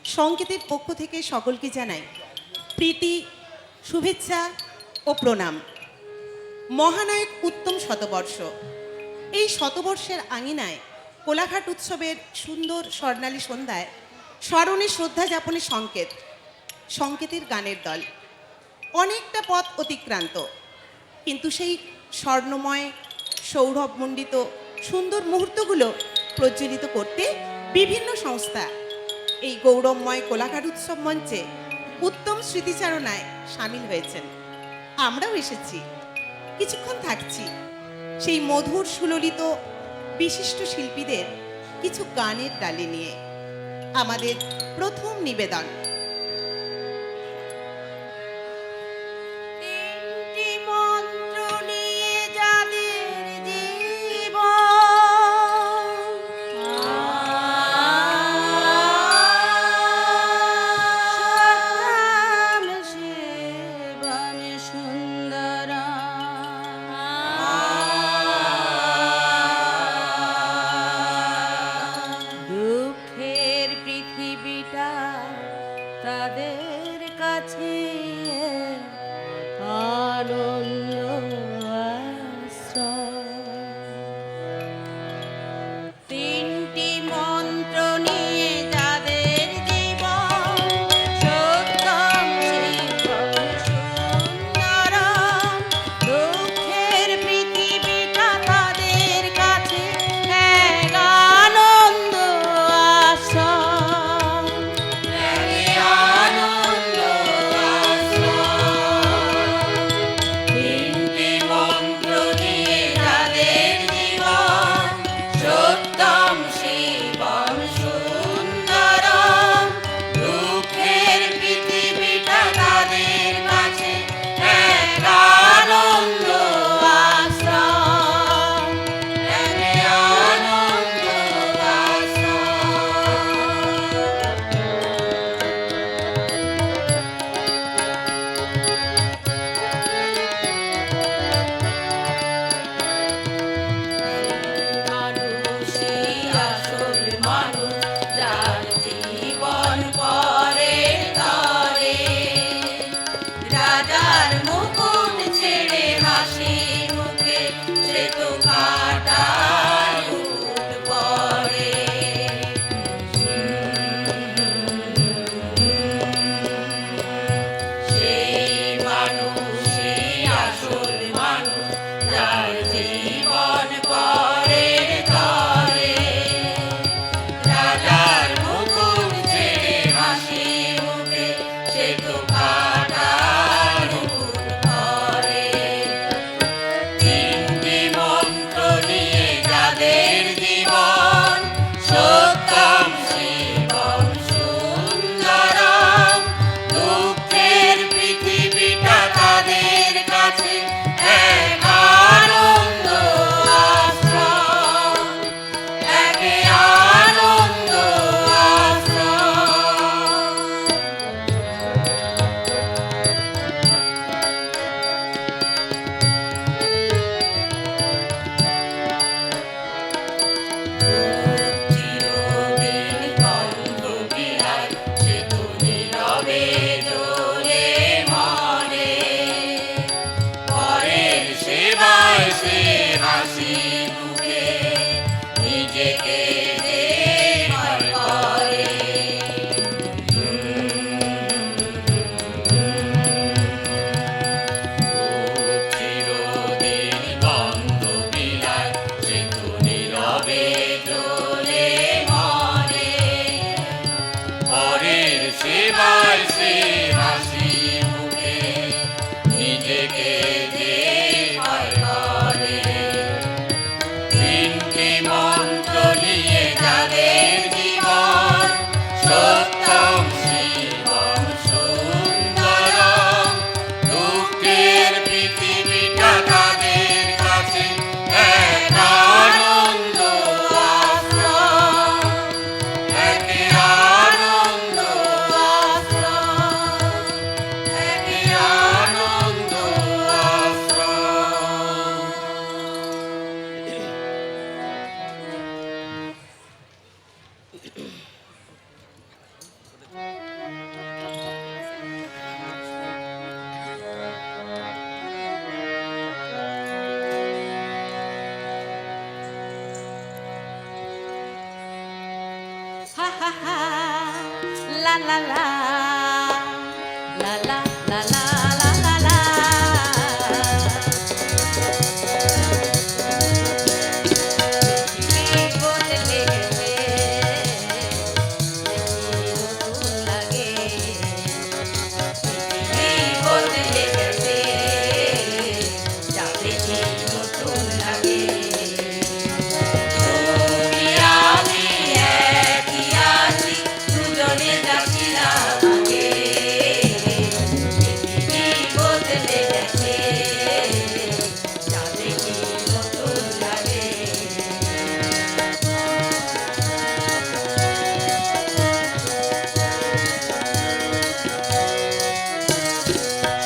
সংকেতের পক্ষ থেকে সকলকে জানাই প্রীতি, শুভেচ্ছা ও প্রণাম। মহানায়ক উত্তম শতবর্ষ, এই শতবর্ষের আঙিনায় কোলাঘাট উৎসবের সুন্দর স্বর্ণালী সন্ধ্যায় স্মরণে শ্রদ্ধা যাপনের সংকেতের গানের দল অনেকটা পথ অতিক্রান্ত, কিন্তু সেই স্বর্ণময় সৌরভমণ্ডিত সুন্দর মুহূর্তগুলো প্রজ্বলিত করতে বিভিন্ন সংস্থা এই গৌরবময় কোলাঘাট উৎসব মঞ্চে উত্তম স্মৃতিচারণায় সামিল হয়েছেন। আমরাও এসেছি, কিছুক্ষণ থাকছি সেই মধুর সুললিত বিশিষ্ট শিল্পীদের কিছু গানের ডালি নিয়ে। আমাদের প্রথম নিবেদন তাদের কাছে আনন্দ তিনটি মন্ত্র নিয়ে যাদের জীবন সত্যম শিবম সুন্দরম, দুঃখের পৃথিবীটা তাদের কাছে এক আনন্দ আশ্রম। হা হা হা লা লা লা লা লা লা লা লা লা লা। পৃথিবী বদলে গেছে, দেখি নতুন লাগে। পৃথিবী বদলে গেছে, যা দেখি নতুন লাগে। তুমি আমি একই আছি, দুজনে যাচ্ছিলাম আগে। পৃথিবী বদলে গেছে, যা দেখি নতুন লাগে।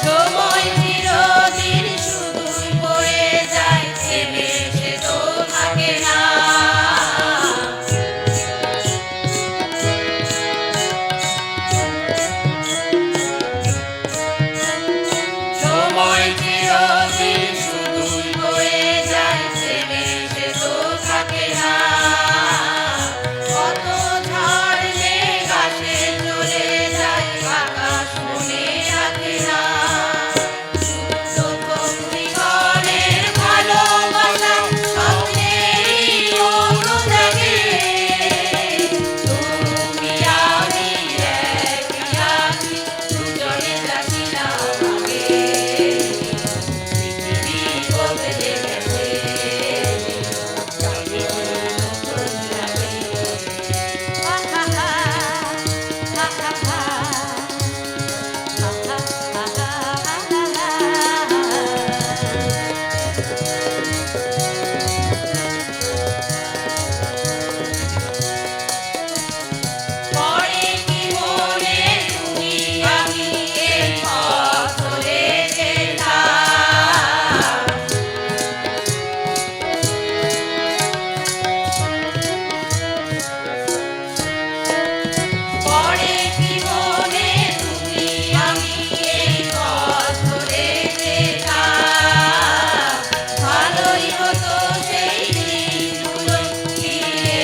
সময় চিরদিন শুধুই বয়ে যায়, থেমে সে তো থাকে না। সময় চিরদিন শুধুই বয়ে যায়, থেমে সে তো থাকে না। কত ঝড় মেঘ আসে চলে যায়, আকাশ মনে রাখে না। শুধু ঘরের ভালোবাসা স্বপ্নেরই অনুরাগে। তুমি আমি একই আছি, দুজনে যাচ্ছিলাম আগে। পৃথিবী বদলে গেছে, যা দেখি নতুন লাগে। হা হা হা হা হা হা হা হা হা হা। পরে কি মনে তুমি আমি এই পথ ধরে যেতাম। পরে কি মনে তুমি আমি এই পথ ধরে যেতাম। ভালোই হতো সেই দিনগুলো ফিরে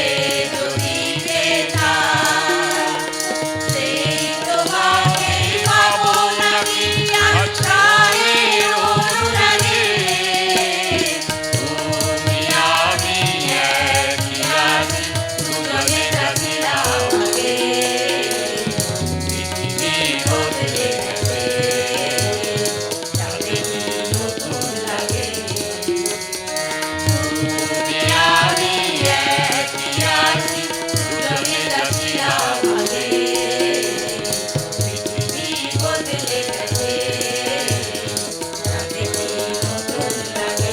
যদি পেতাম। সেই তো ভাবেই পাবো নাকি আশ্রয়ের অনুরাগে। তুমি আমি একই আছি, দুজনে যাচ্ছিলাম আগে। পৃথিবী বদলে গেছে, যা দেখি নতুন লাগে। তুমি আমি একই আছি, দুজনে যাচ্ছিলাম আগে। পৃথিবী বদলে গেছে, যা দেখি নতুন লাগে।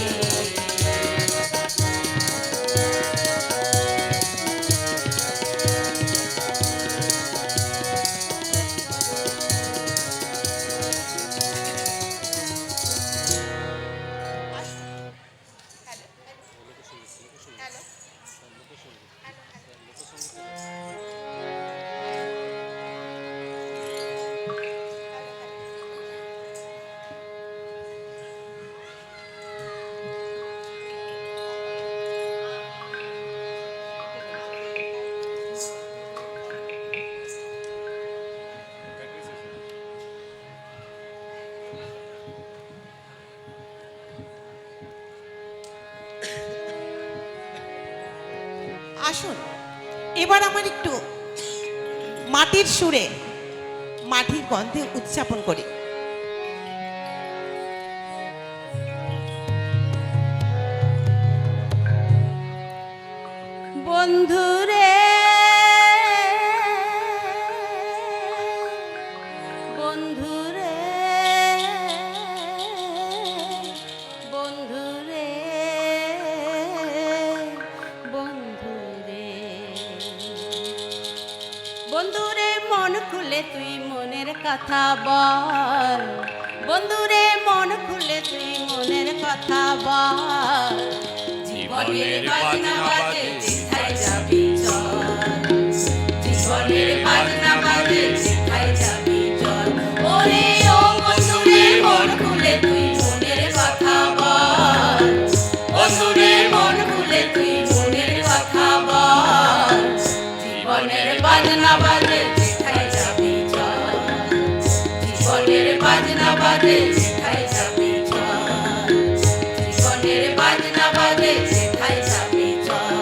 আসুন এবার আমার একটু মাটির সুরে মাটির গন্ধে উদযাপন করি। বন্ধুরে বন্ধুরে বন্ধুরে বন্ধুরে বন্ধুরে মন খুলে তুই মনের কথা বল। বন্ধুরে মন খুলে তুই মনের কথা বল। জীবনের বাজনা বাজে যেথায় যাবি চল। জীবনের বাজনা বাজে বাজে যেথায় যাবি চল জীবনের বাজনা বাজে যেথায় যাবি চল জীবনের বাজনা বাজে যেথায় যাবি চল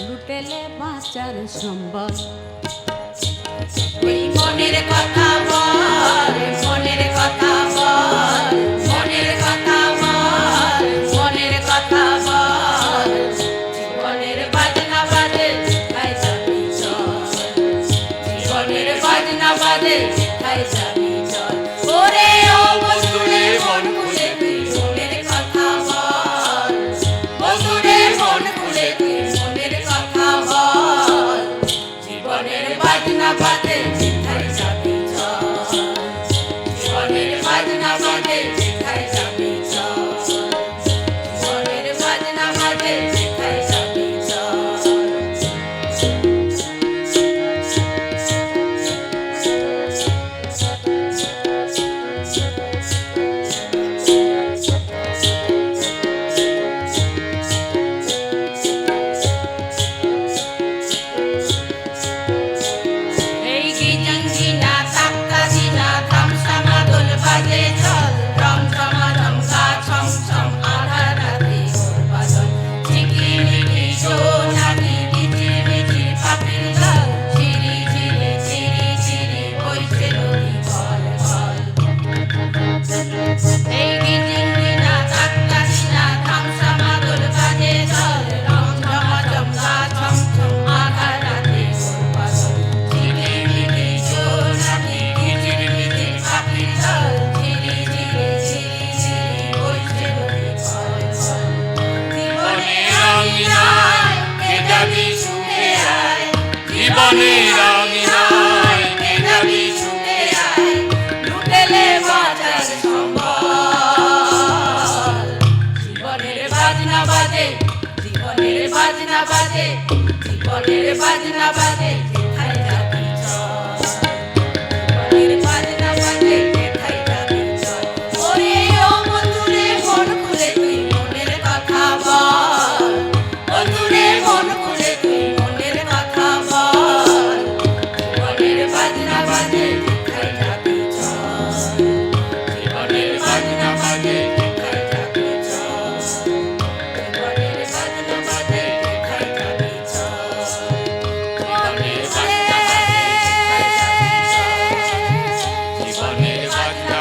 লুটেলে বাঁচার সম্বল ওই মনের কথা বল মনের কথা বল মনের কথা বল মনের কথা বল জীবনের বাজনা বাজে যেথায় যাবি চল জীবনের বাজনা বাজে যেথায় যাবি চল ওরে ও বন্ধুরে মন খুলে তুই মনের কথা বল বন্ধুরে মন খুলে তুই মনের কথা বল জীবনের বাজনা বাজে যেথায় যাবি চল জীবনের বাজনা বাজে যেথায় যাবি চল জীবনের বাজনা বাজে যেথায় যাবি চল এই গিজঙ্গিনা তাক্তাদিনা ধামসামা দোল বাজে চল রমঝমা রমঝা ছম ছম আধার রাতে ওর বাদল ঝিকিমিকি জোনাকি কিচির মিচির পাখির দল ঝিরি ঝিরি ঝিরি ঝিরি বইছে নদী বল বল এই গিজঙ্গিনা তাক্তাদিনা ধামসামা দোল বাজে চল রমঝমা রমঝা ছম ছম আধার রাতে ওর বাদল ঝিকিমিকি জোনাকি কিচির মিচির পাখির দল ঝিরি ঝিরি ঝিরি ঝিরি বইছে নদী বল বল জীবনের আঙিনায় কে যাবি ছুটে আয় জীবনের আঙিনায় কে যাবি ছুটে আয় লুটেলে বাজার সম্বল জীবনের বাজনা বাজে জীবনের বাজনা বাজে জীবনের বাজনা বাজে যেথায় যাবি চল জীবনের বাজনা বাজে যেথায় যাবি চল ওরে ও বন্ধুরে মন খুলে তুই মনের কথা বল বন্ধুরে মন খুলে তুই মনের কথা বল জীবনের বাজনা বাজে যেথায় যাবি চল জীবনের বাজনা বাজে যেথায় যাবি চল জীবনের বাজনা বাজে যেথায় যাবি চল জীবনের বাজনা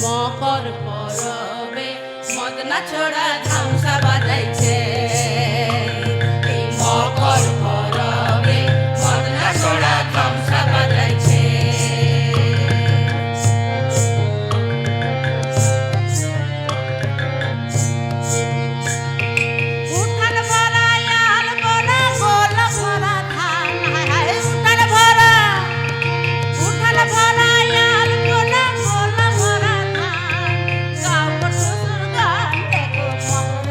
মকর পরবে মদনা ছোড়া ধামসা বাজাইছে এই মকর পরবে মদনা ছোড়া ধামসা বাজাইছে উঠান ভরা আল বোনা গোল ভরা ধান হায় হায় উঠান ভরা আল বোনা গোল ভরা ধান গাও শ্বশুর গান দেখো মকর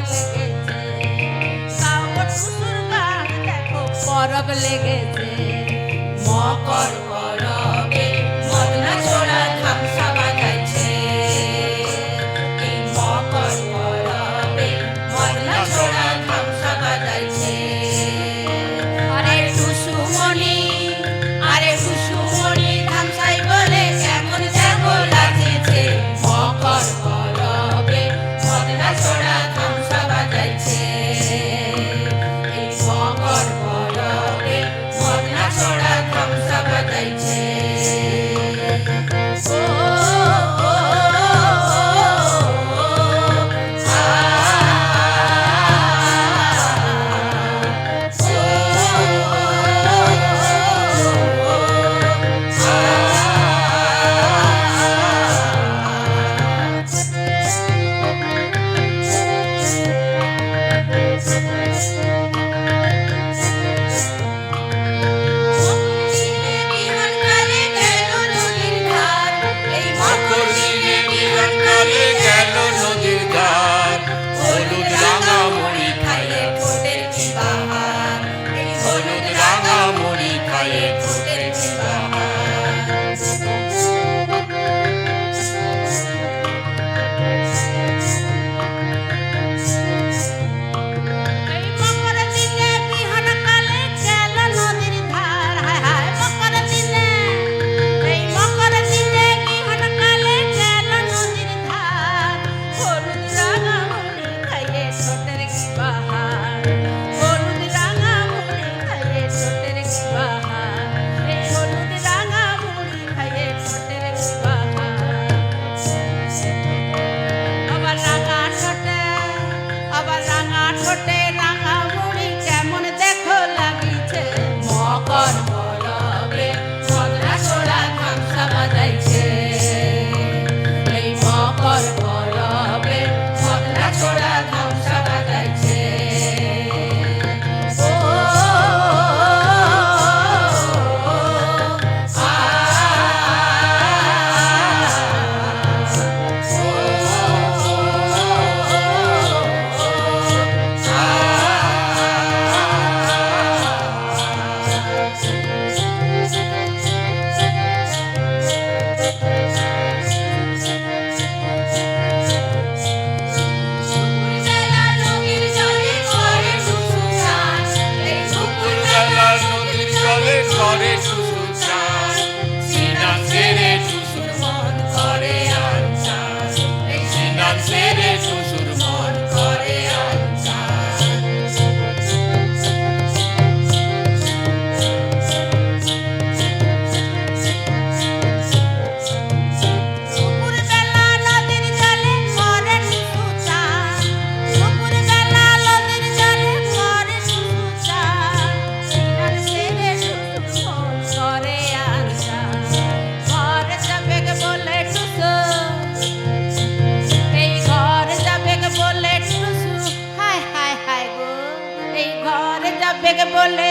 বলে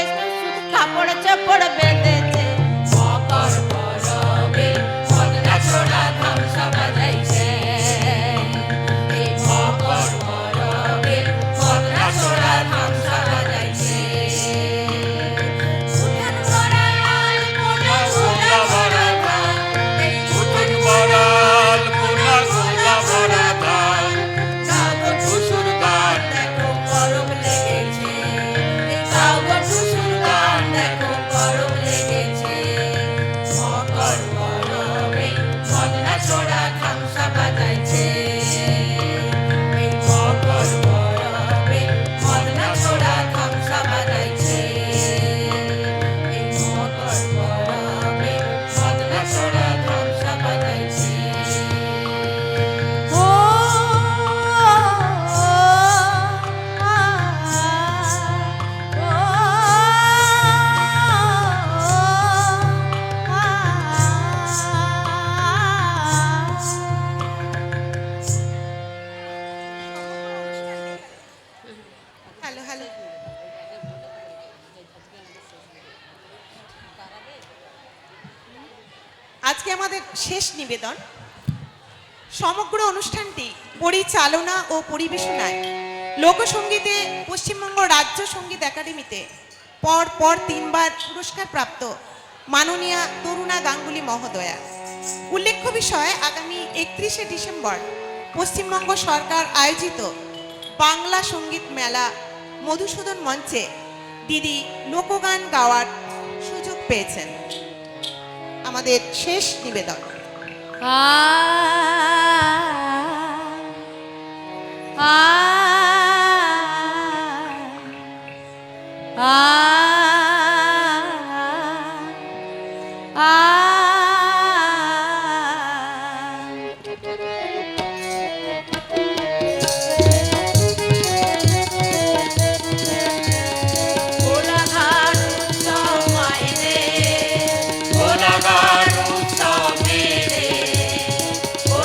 কাপড় চোপড় বেঁধেছে মকর পরবে মদনা ছোড়া ধামসা বাজাইছে এই মকর পরবে মদনা ছোড়া ধামসা বাজাইছে উঠান ভরা লাল পোনা গোলা ভরা ধান এই উঠান ভরা লাল পোনা গোলা ভরা ধান গাও গো টুসুর গান দেখো পরব লেগেছে এই গাও গো টুসুর গান দেখো পরব লেগেছে মকর পরবে মদনা ছোড়া ধামসা বাজাইছে এই মকর পরবে মদনা ছোড়া ধামসা বাজাইছে এই মকর পরবে মদনা ছোড়া ধামসা বাজাইছে ও হ্যালো হ্যালো আজকে আমাদের শেষ নিবেদন। সমগ্র অনুষ্ঠানটি পরিচালনা ও পরিবেশনায় লোকসঙ্গীতে পশ্চিমবঙ্গ রাজ্য সঙ্গীত একাডেমিতে পর 3 বার পুরস্কার প্রাপ্ত মাননীয়া তরুণা গাঙ্গুলি মহোদয়া। উল্লেখ্য বিষয়, আগামী 31শে ডিসেম্বর পশ্চিমবঙ্গ সরকার আয়োজিত বাংলা সঙ্গীত মেলা মধুসূদন মঞ্চে দিদি লোকগান গাওয়ার সুযোগ পেয়েছেন। আমাদের শেষ নিবেদন। ও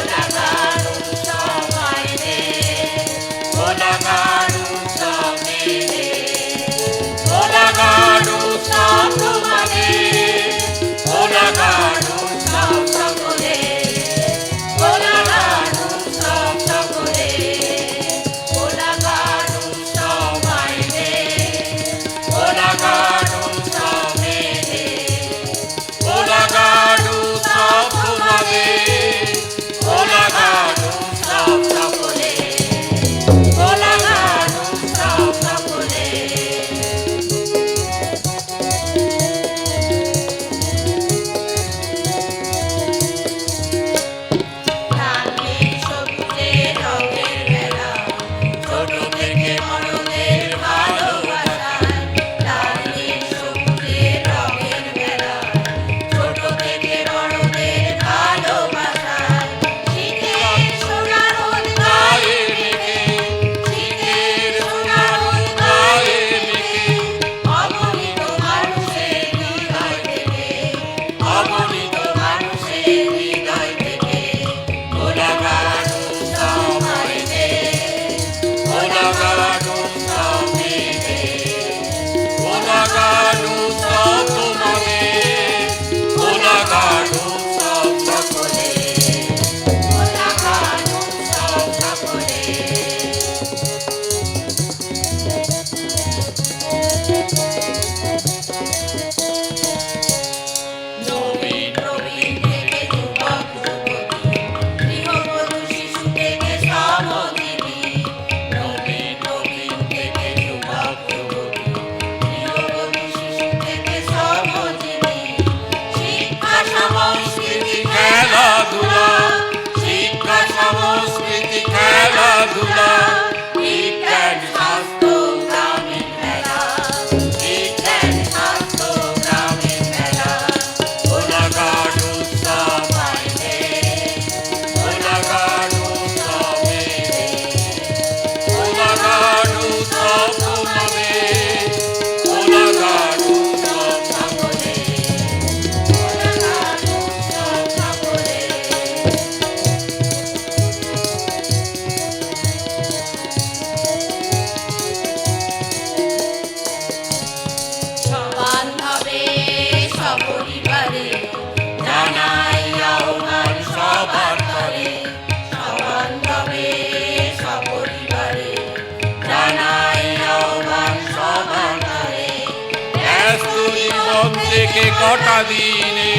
থেকে কটা দিনে,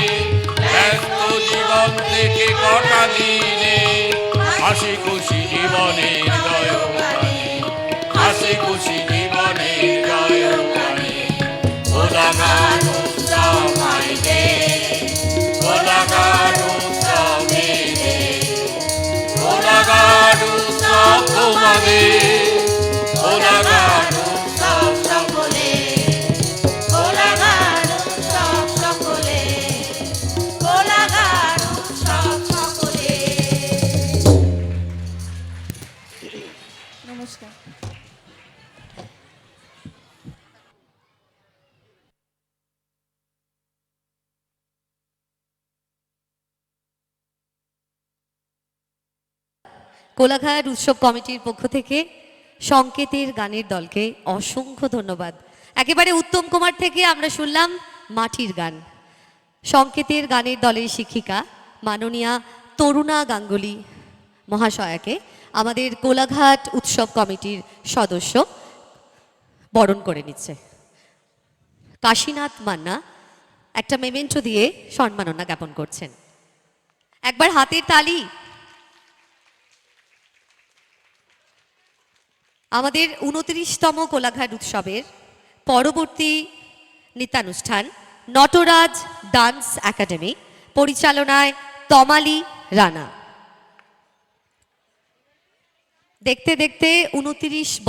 ব্যস্ত জীবন থেকে কটা দিনে, হাসি খুশি জীবনের জয় গানে, হাসি খুশি জীবনের জয় গানে। কোলাঘাট উৎসব মাইকে, কোলাঘাট উৎসব মেলে, কোলাঘাট উৎসব তোমাদের, কোলাঘাট উৎসব সকলে, কোলাঘাট উৎসব সকলে, কোলাঘাট উৎসব সকলে। নমস্কার। কোলাঘাট উৎসব কমিটির পক্ষ থেকে সংকেতের গানের দলকে অসংখ্য ধন্যবাদ। একেবারে উত্তম কুমার থেকে আমরা শুনলাম মাটির গান। সংকেতের গানের দলের শিক্ষিকা মাননীয়া তরুণা গাঙ্গুলি মহাশয়াকে আমাদের কোলাঘাট উৎসব কমিটির সদস্য বরণ করে নিচ্ছে। কাশীনাথ মান্না একটা মেমেন্টো দিয়ে সম্মাননা জ্ঞাপন করছেন। একবার হাতের তালি। আমাদের 29তম কোলাঘাট উৎসবের পরবর্তী নৃত্যানুষ্ঠান নটরাজ ডান্স একাডেমি পরিচালনায় তমালি রানা। দেখতে দেখতে 29